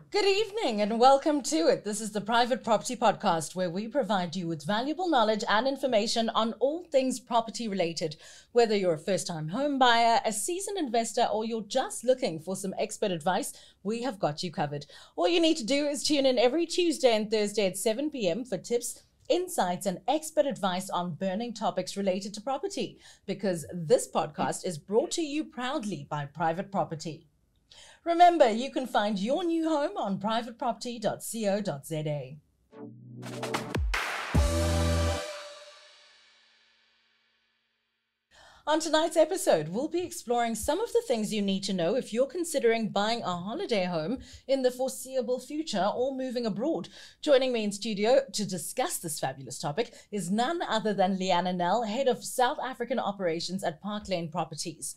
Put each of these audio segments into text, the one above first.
Good evening and welcome to it. This is the Private Property Podcast where we provide you with valuable knowledge and information on all things property related. Whether you're a first-time home buyer, a seasoned investor, or you're just looking for some expert advice, we have got you covered. All you need to do is tune in every Tuesday and Thursday at 7 p.m. for tips, insights, and expert advice on burning topics related to property, because this podcast is brought to you proudly by Private Property. Remember, you can find your new home on privateproperty.co.za. On tonight's episode, we'll be exploring some of the things you need to know if you're considering buying a holiday home in the foreseeable future or moving abroad. Joining me in studio to discuss this fabulous topic is none other than Leana Nel, Head of South African Operations at Park Lane Properties.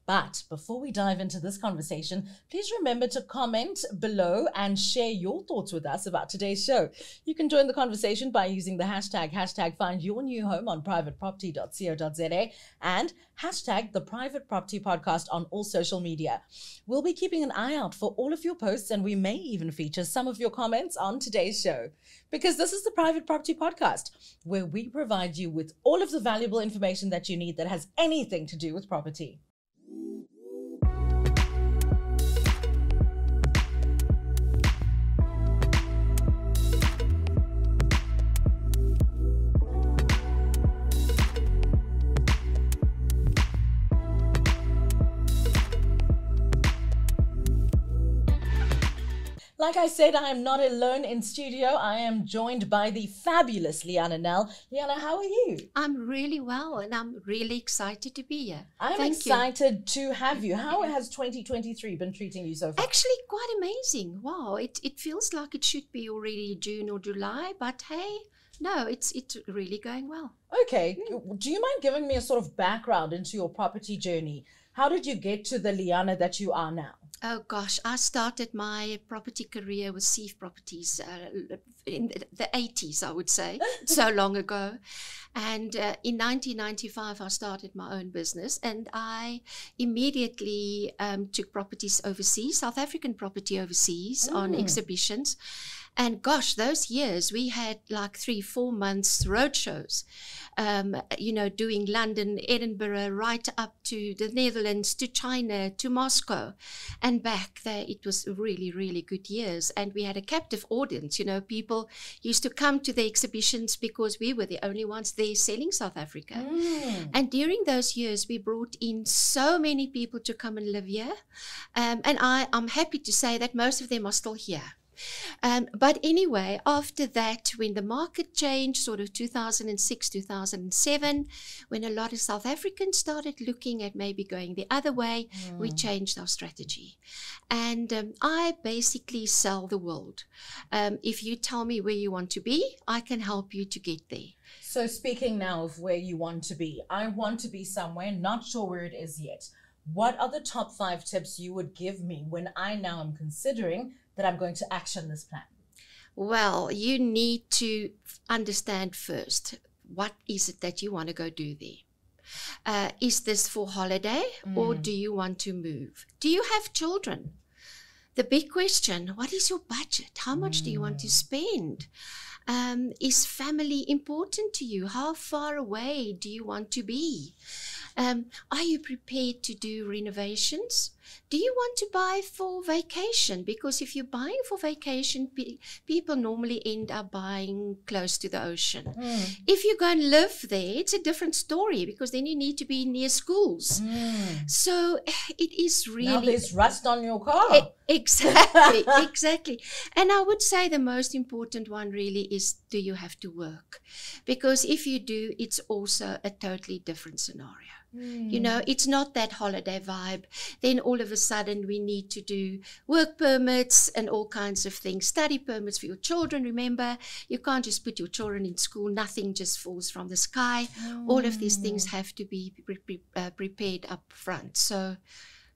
But before we dive into this conversation, please remember to comment below and share your thoughts with us about today's show. You can join the conversation by using the hashtag #FindYourNewHome on privateproperty.co.za and hashtag the Private Property Podcast on all social media. We'll be keeping an eye out for all of your posts, and we may even feature some of your comments on today's show. Because this is the Private Property Podcast, where we provide you with all of the valuable information that you need that has anything to do with property. Like I said, I am not alone in studio. I am joined by the fabulous Leana Nel. Leana, how are you? I'm really well, and I'm really excited to be here. I'm excited to have you. How has 2023 been treating you so far? Actually, quite amazing. Wow, it feels like it should be already June or July, but hey, no, it's really going well. Okay, do you mind giving me a sort of background into your property journey? How did you get to the Leana that you are now? Oh gosh, I started my property career with Seif Properties in the 80s, I would say, so long ago. And in 1995, I started my own business, and I immediately took properties overseas, South African property overseas on exhibitions. And gosh, those years we had like 3-4 months road shows, doing London, Edinburgh, right up to the Netherlands, to China, to Moscow and back there. It was really, really good years. And we had a captive audience. People used to come to the exhibitions because we were the only ones there selling South Africa. And during those years, we brought in so many people to come and live here. And I'm happy to say that most of them are still here. But anyway, after that, when the market changed, sort of 2006, 2007, when a lot of South Africans started looking at maybe going the other way, we changed our strategy. And I basically sell the world. If you tell me where you want to be, I can help you to get there. So speaking now of where you want to be, I want to be somewhere, not sure where it is yet. What are the top 5 tips you would give me when I now am considering that I'm going to action this plan? Well, you need to understand first, what is it that you want to go do there? Is this for holiday or do you want to move? Do you have children? The big question, what is your budget? How much do you want to spend? Is family important to you? How far away do you want to be? Are you prepared to do renovations? Do you want to buy for vacation? Because if you're buying for vacation, people normally end up buying close to the ocean. If you go and live there, it's a different story, because then you need to be near schools. So it is really... Now there's rust on your car. Exactly. And I would say the most important one really is, do you have to work? Because if you do, it's also a totally different scenario. It's not that holiday vibe. Then all of a sudden we need to do work permits and all kinds of things. Study permits for your children. Remember, you can't just put your children in school. Nothing just falls from the sky. All of these things have to be prepared up front. So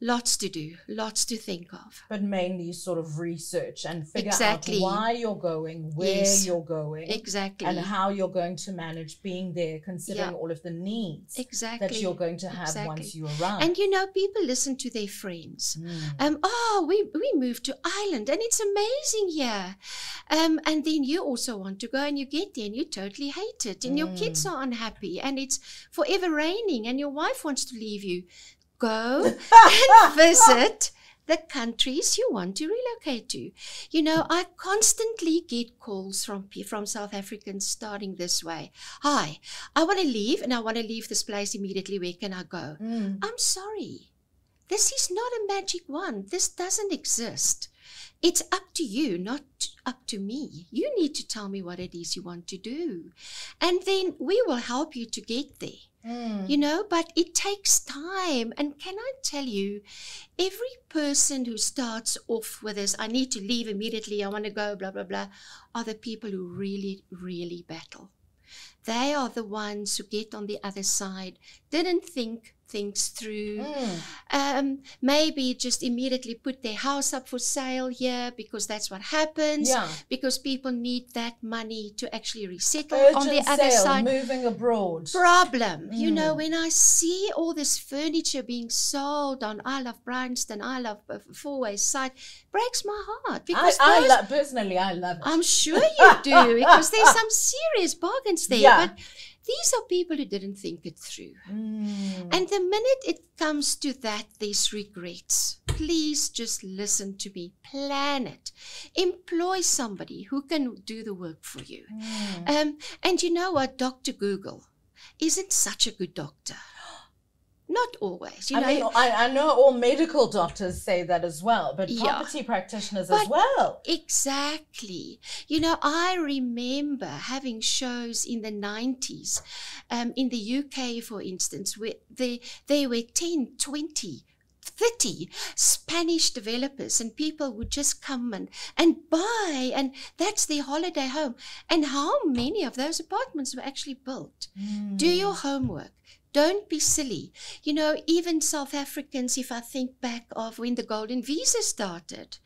Lots to do, lots to think of. But mainly sort of research and figure Exactly. out why you're going, where Yes. you're going. Exactly. And how you're going to manage being there, considering Yeah. all of the needs Exactly. that you're going to have Exactly. once you arrive. And you know, people listen to their friends. We moved to Ireland and it's amazing here. And then you also want to go and you get there and you totally hate it. And your kids are unhappy and it's forever raining and your wife wants to leave you. Go and visit the countries you want to relocate to. You know, I constantly get calls from South Africans starting this way. Hi, I want to leave and I want to leave this place immediately. Where can I go? I'm sorry. This is not a magic wand. This doesn't exist. It's up to you, not up to me. You need to tell me what it is you want to do. And then we will help you to get there. You know, but it takes time. And can I tell you, every person who starts off with this, I need to leave immediately, I want to go, blah, blah, blah, are the people who really, really battle. They are the ones who get on the other side, didn't think things through, maybe just immediately put their house up for sale here because that's what happens, because people need that money to actually resettle on the other side. Moving abroad. Problem. You know, when I see all this furniture being sold on I Love Bryanston, I Love Fourways site, breaks my heart. Because personally, I love it. I'm sure you do, because there's some serious bargains there. But these are people who didn't think it through. And the minute it comes to that, there's regrets. Please just listen to me. Plan it. Employ somebody who can do the work for you. And you know what? Dr. Google isn't such a good doctor. Not always. I know all medical doctors say that as well, but property practitioners as well. Exactly. You know, I remember having shows in the 90s, in the UK, for instance, where there were 10, 20, 30 Spanish developers and people would just come and buy, and that's their holiday home. And how many of those apartments were actually built? Do your homework. Don't be silly. You know, even South Africans, if I think back of when the Golden Visa started,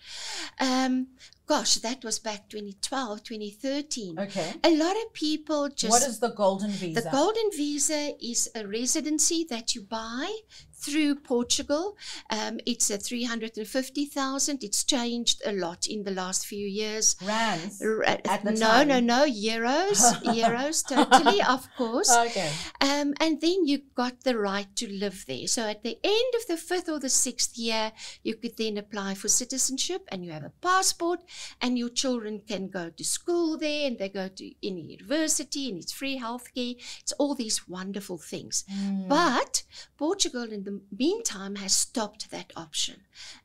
gosh, that was back 2012, 2013. Okay. A lot of people just... What is the Golden Visa? The Golden Visa is a residency that you buy through Portugal. It's a 350,000. It's changed a lot in the last few years. Rands? No, euros, totally, of course. Okay. And then you got the right to live there. So at the end of the 5th or the 6th year, you could then apply for citizenship and you have a passport and your children can go to school there and they go to any university and it's free healthcare. It's all these wonderful things. But Portugal in the meantime has stopped that option.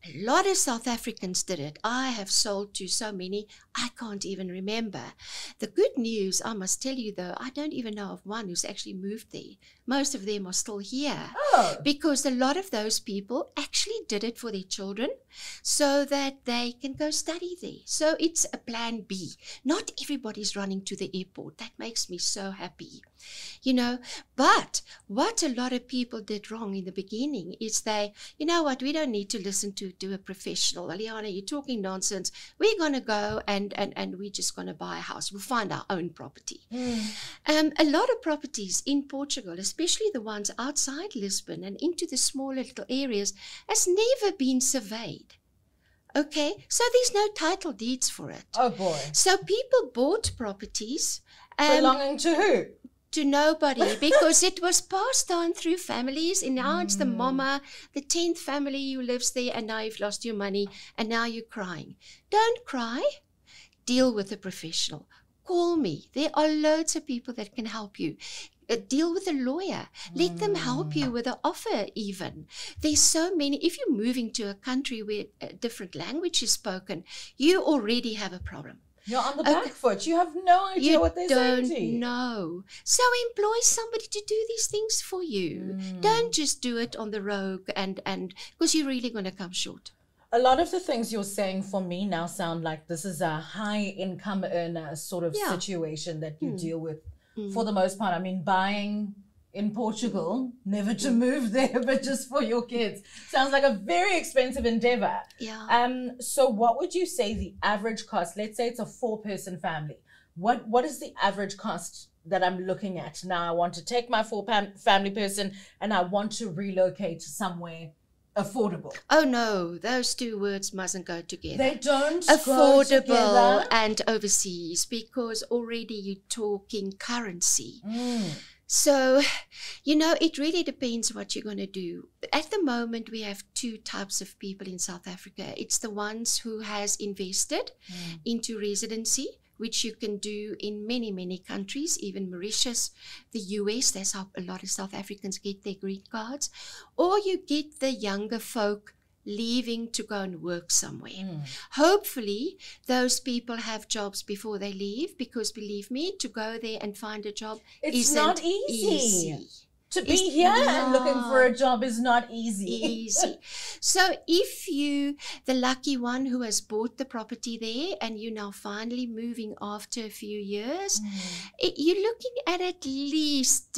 A lot of South Africans did it. I have sold to so many, I can't even remember. The good news, I must tell you though, I don't even know of one who's actually moved there. Most of them are still here. Because a lot of those people actually did it for their children so that they can go study there. So it's a plan B. Not everybody's running to the airport. That makes me so happy. You know, but what a lot of people did wrong in the beginning is you know what, we don't need to listen to a professional. Leana, you're talking nonsense. We're going to go and we're just going to buy a house. We'll find our own property. A lot of properties in Portugal, especially the ones outside Lisbon and into the smaller little areas, has never been surveyed. Okay, so there's no title deeds for it. Oh boy. So people bought properties. Belonging to who? To nobody, because it was passed on through families, and now it's the mama, the 10th family who lives there, and now you've lost your money, and now you're crying. Don't cry. Deal with a professional. Call me. There are loads of people that can help you. Deal with a lawyer. Let them help you with an offer even. There's so many. If you're moving to a country where a different language is spoken, you already have a problem. You're on the back foot. You have no idea what they're saying to you. You don't know. So employ somebody to do these things for you. Don't just do it on the rogue and because you're really going to come short. A lot of the things you're saying for me now sound like this is a high income earner sort of situation that you deal with for the most part. I mean, buying in Portugal, never to move there, but just for your kids. Sounds like a very expensive endeavor. Yeah. So what would you say the average cost? Let's say it's a 4-person family. What is the average cost that I'm looking at? Now I want to take my family person and I want to relocate somewhere affordable. Oh no, those two words mustn't go together. They don't affordable go together. And overseas, because already you're talking currency. So, it really depends what you're going to do. At the moment, we have two types of people in South Africa. It's the ones who has invested into residency, which you can do in many, many countries, even Mauritius, the US. That's how a lot of South Africans get their green cards. Or you get the younger folk leaving to go and work somewhere. Hopefully, those people have jobs before they leave, because believe me, to go there and find a job it's not easy. To be here and looking for a job is not easy. So if you, the lucky one who has bought the property there and you're now finally moving after a few years, you're looking at least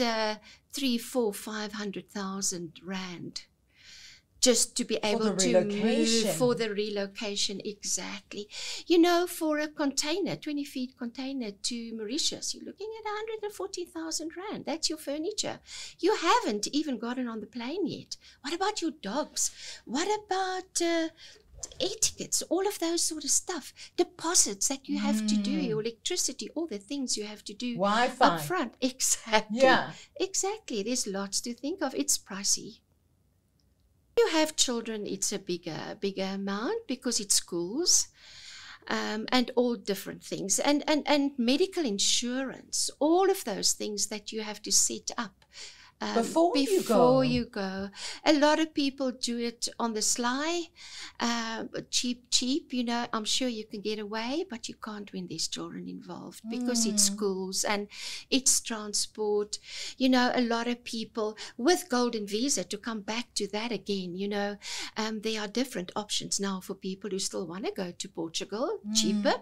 3, 4, 500,000 rand. Just to be able to move for the relocation, exactly. For a container, 20-feet container to Mauritius, you're looking at 140,000 rand. That's your furniture. You haven't even gotten on the plane yet. What about your dogs? What about air tickets? All of those sort of stuff. Deposits that you have to do, your electricity, all the things you have to do Wi-Fi up front. Exactly. Yeah. Exactly. There's lots to think of. It's pricey. You have children, it's a bigger amount, because it's schools and all different things, and medical insurance, all of those things that you have to set up before you go. A lot of people do it on the sly, cheap. I'm sure you can get away, but you can't when there's children involved, because it's schools and it's transport. A lot of people with golden visa, to come back to that again, there are different options now for people who still want to go to Portugal,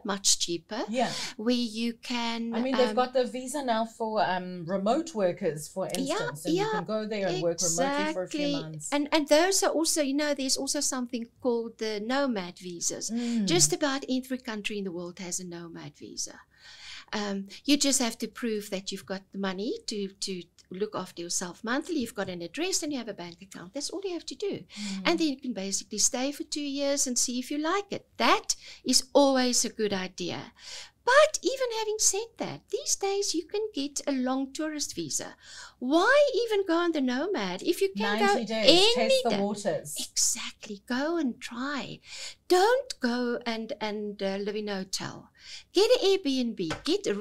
much cheaper, where you can. They've got the visa now for remote workers, for instance. And you can go there and work remotely for a few months. And those are also, there's also something called the nomad visas. Just about every country in the world has a nomad visa. You just have to prove that you've got the money to look after yourself monthly. You've got an address and you have a bank account. That's all you have to do. And then you can basically stay for 2 years and see if you like it. That is always a good idea. But even having said that, these days you can get a long tourist visa. Why even go on the nomad if you can 90 go days, any test the day? waters. Exactly. Go and try. Don't go and live in a hotel. Get an Airbnb.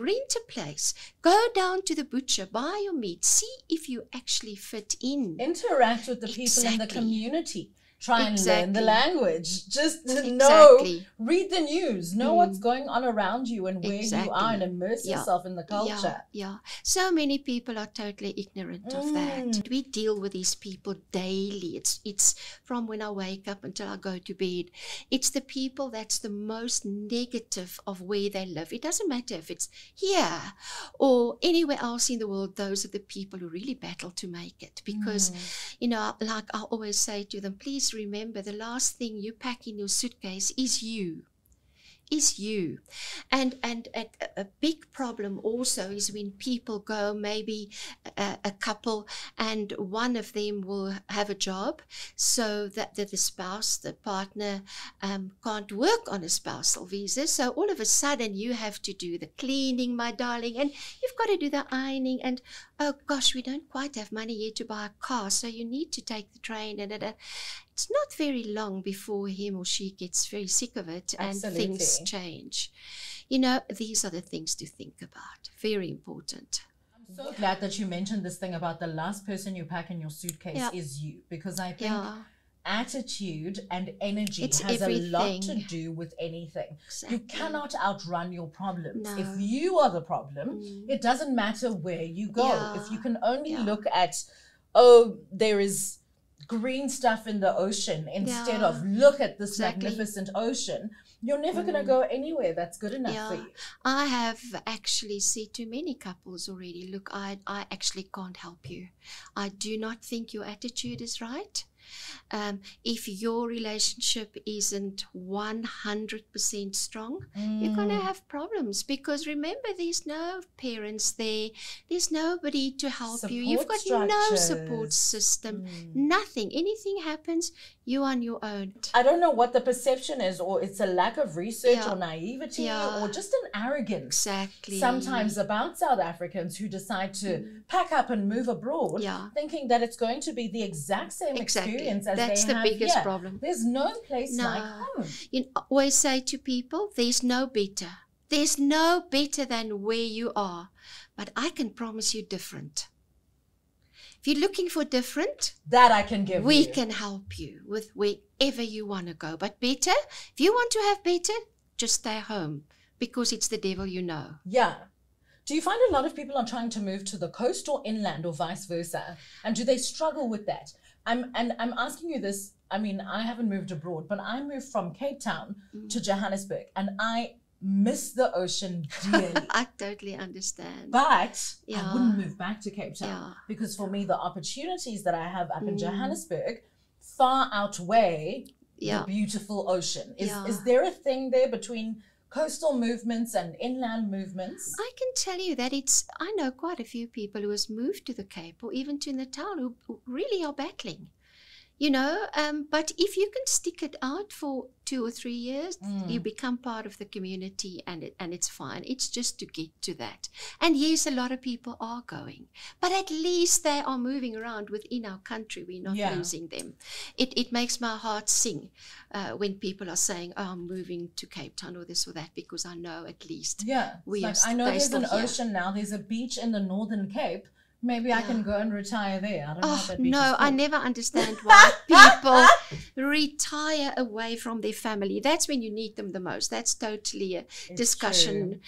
Rent a place. Go down to the butcher. Buy your meat. See if you actually fit in. Interact with the people in the community. Try and learn the language. Just to know, read the news, know what's going on around you and where you are, and immerse yourself in the culture. So many people are totally ignorant of that. We deal with these people daily. It's from when I wake up until I go to bed. It's the people that's the most negative of where they live. It doesn't matter if it's here or anywhere else in the world. Those are the people who really battle to make it, because like I always say to them, please remember, the last thing you pack in your suitcase is you. And a big problem also is when people go, maybe a couple, and one of them will have a job, so that the spouse, the partner, can't work on a spousal visa. So all of a sudden you have to do the cleaning, my darling, and you've got to do the ironing, and oh gosh, we don't quite have money yet to buy a car, so you need to take the train, and it's not very long before him or she gets very sick of it. Absolutely. And things change. These are the things to think about. Very important. I'm so glad that you mentioned this thing about the last person you pack in your suitcase is you, because I think attitude and energy has a lot to do with anything. You cannot outrun your problems. If you are the problem, it doesn't matter where you go. If you can only look at, there is green stuff in the ocean instead Yeah, of look at this exactly. magnificent ocean, you're never going to go anywhere that's good enough for Yeah, you. I have actually said to many couples already, look, I actually can't help you. I do not think your attitude is right. If your relationship isn't 100% strong, you're going to have problems, because remember, there's no parents there. There's nobody to help you. You've got no support system, nothing. Anything happens, you're on your own. I don't know what the perception is, or it's a lack of research or naivety or just an arrogance. Exactly. Sometimes about South Africans who decide to pack up and move abroad, thinking that it's going to be the exact same experience as That's they the have biggest here. problem. There's no place like home. You always say to people, there's no better. There's no better than where you are. But I can promise you different. If you're looking for different, that I can give we can help you with wherever you want to go. But better, if you want to have better, just stay home, because it's the devil you know. Yeah. Do you find a lot of people are trying to move to the coast or inland or vice versa? And do they struggle with that? I'm asking you this. I mean, I haven't moved abroad, but I moved from Cape Town to Johannesburg, and I miss the ocean dearly. I totally understand. But I wouldn't move back to Cape Town because for me, the opportunities that I have up in Johannesburg far outweigh the beautiful ocean. Is there a thing there between coastal movements and inland movements? I can tell you that I know quite a few people who has moved to the Cape or even to Natal who really are battling. You know, but if you can stick it out for 2 or 3 years, you become part of the community, and it's fine. It's just to get to that. And yes, a lot of people are going, but at least they are moving around within our country. We're not losing them. It makes my heart sing when people are saying, "Oh, I'm moving to Cape Town or this or that," because I know at least I know there's an ocean now. There's a beach in the Northern Cape. Maybe I can go and retire there. I don't know what that beach is called. I never understand why people retire away from their family. That's when you need them the most. That's totally a discussion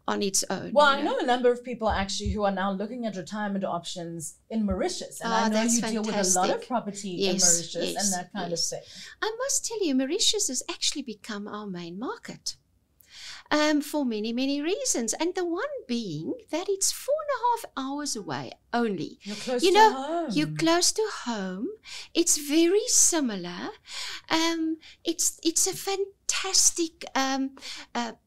on its own. Well, I know a number of people actually who are now looking at retirement options in Mauritius. And I know you deal with a lot of property in Mauritius and that kind of thing. I must tell you, Mauritius has actually become our main market. For many, many reasons. And the one being that it's 4.5 hours away only. You're close to home. You're close to home. It's very similar. It's a fantastic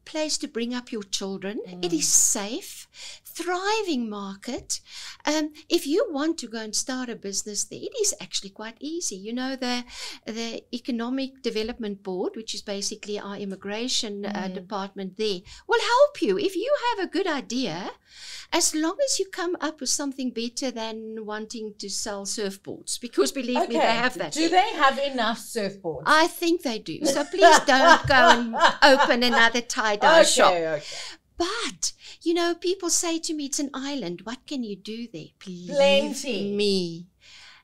place to bring up your children. It is safe, thriving market. If you want to go and start a business there, it is actually quite easy. You know, the Economic Development Board, which is basically our immigration department there, will help you. If you have a good idea, as long as you come up with something better than wanting to sell surfboards, because believe me, they have that. Do they have enough surfboards? I think they do. So please don't go and open another tie-dye shop. Okay. But, you know, people say to me, it's an island. What can you do there? Plenty. Me.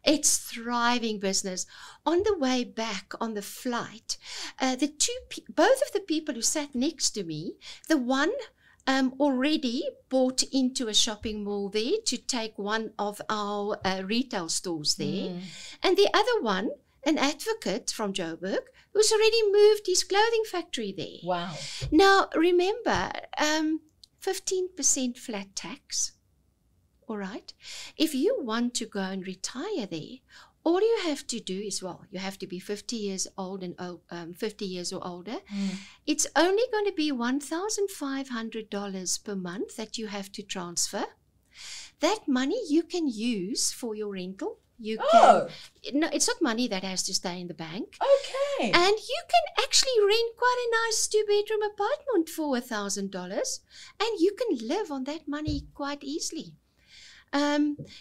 It's thriving business. On the way back on the flight, both of the people who sat next to me, the one already bought into a shopping mall there to take one of our retail stores there. And the other one, an advocate from Joburg, who's already moved his clothing factory there. Wow. Now, remember, 15% flat tax. All right. If you want to go and retire there, all you have to do is, you have to be 50 years old and 50 years or older. It's only going to be $1,500 per month that you have to transfer. That money you can use for your rental. No, it's not money that has to stay in the bank. Okay. And you can actually rent quite a nice 2-bedroom apartment for $1,000, and you can live on that money quite easily.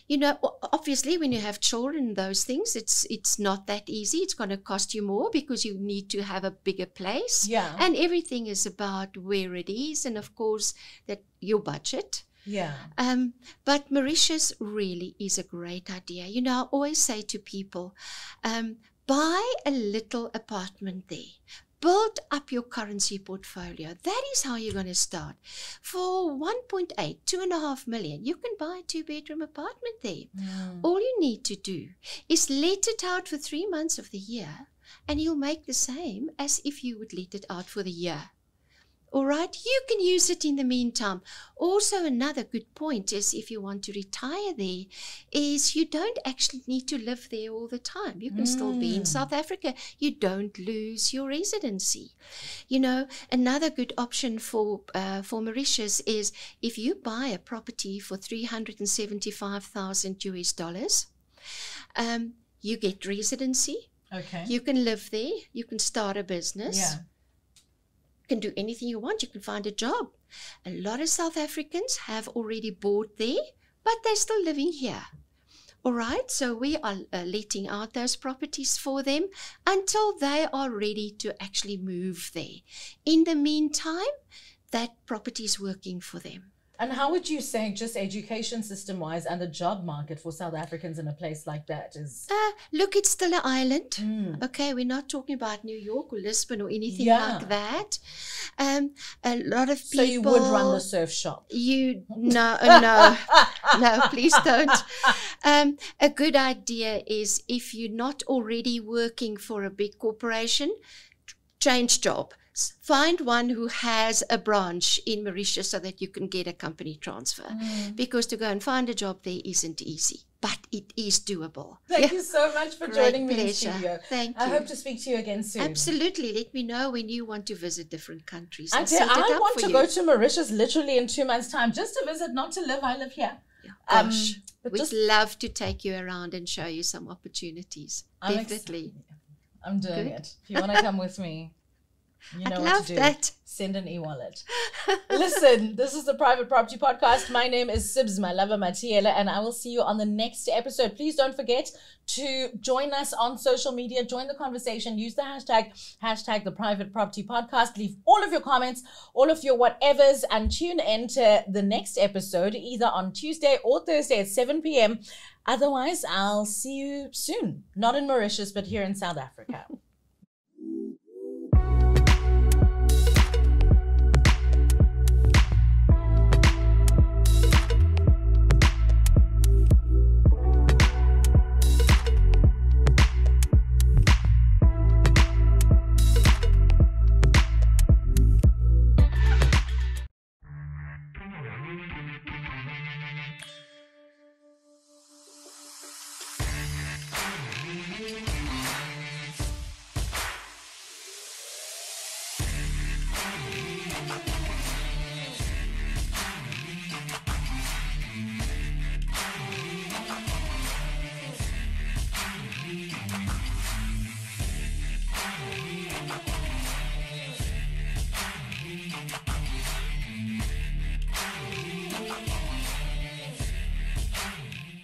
You know, obviously when you have children and those things, it's not that easy. It's going to cost you more because you need to have a bigger place. Yeah. And everything is about where it is, and of course that your budget. Yeah. But Mauritius really is a great idea. You know, I always say to people, buy a little apartment there. build up your currency portfolio. That is how you're going to start. For 1.8, 2.5 million, you can buy a 2-bedroom apartment there. All you need to do is let it out for 3 months of the year, and you'll make the same as if you would let it out for the year. All right, you can use it in the meantime. Also, another good point is if you want to retire there, is you don't actually need to live there all the time. You can still be in South Africa. You don't lose your residency. You know, another good option for Mauritius is if you buy a property for $375,000 US, you get residency. Okay. You can live there. You can start a business. Yeah. Can do anything you want. You can find a job. A lot of South Africans have already bought there, but they're still living here. All right, so we are letting out those properties for them until they are ready to actually move there. In the meantime, that property is working for them. And how would you say, just education system-wise and the job market for South Africans in a place like that is? Look, it's still an island. Okay, we're not talking about New York or Lisbon or anything like that. A lot of people. So you would run the surf shop? No, please don't. A good idea is if you're not already working for a big corporation, change job. Find one who has a branch in Mauritius so that you can get a company transfer. Because to go and find a job there isn't easy, but it is doable. Thank you so much for joining me in the pleasure. studio. Thank you. I hope to speak to you again soon. Absolutely. Let me know when you want to visit different countries. I want to go to Mauritius literally in 2 months' time, just to visit, not to live. I live here. Gosh, we'd love to take you around and show you some opportunities. Definitely. I'm doing it. If you want to come with me, you know what to do. That. Send an e-wallet. Listen, this is the Private Property Podcast. My name is Sibs, my lover, Matiela, and I will see you on the next episode. Please don't forget to join us on social media. Join the conversation. Use the hashtag the Private Property Podcast. Leave all of your comments, all of your whatevers, and tune in to the next episode either on Tuesday or Thursday at 7 p.m. Otherwise, I'll see you soon. Not in Mauritius, but here in South Africa.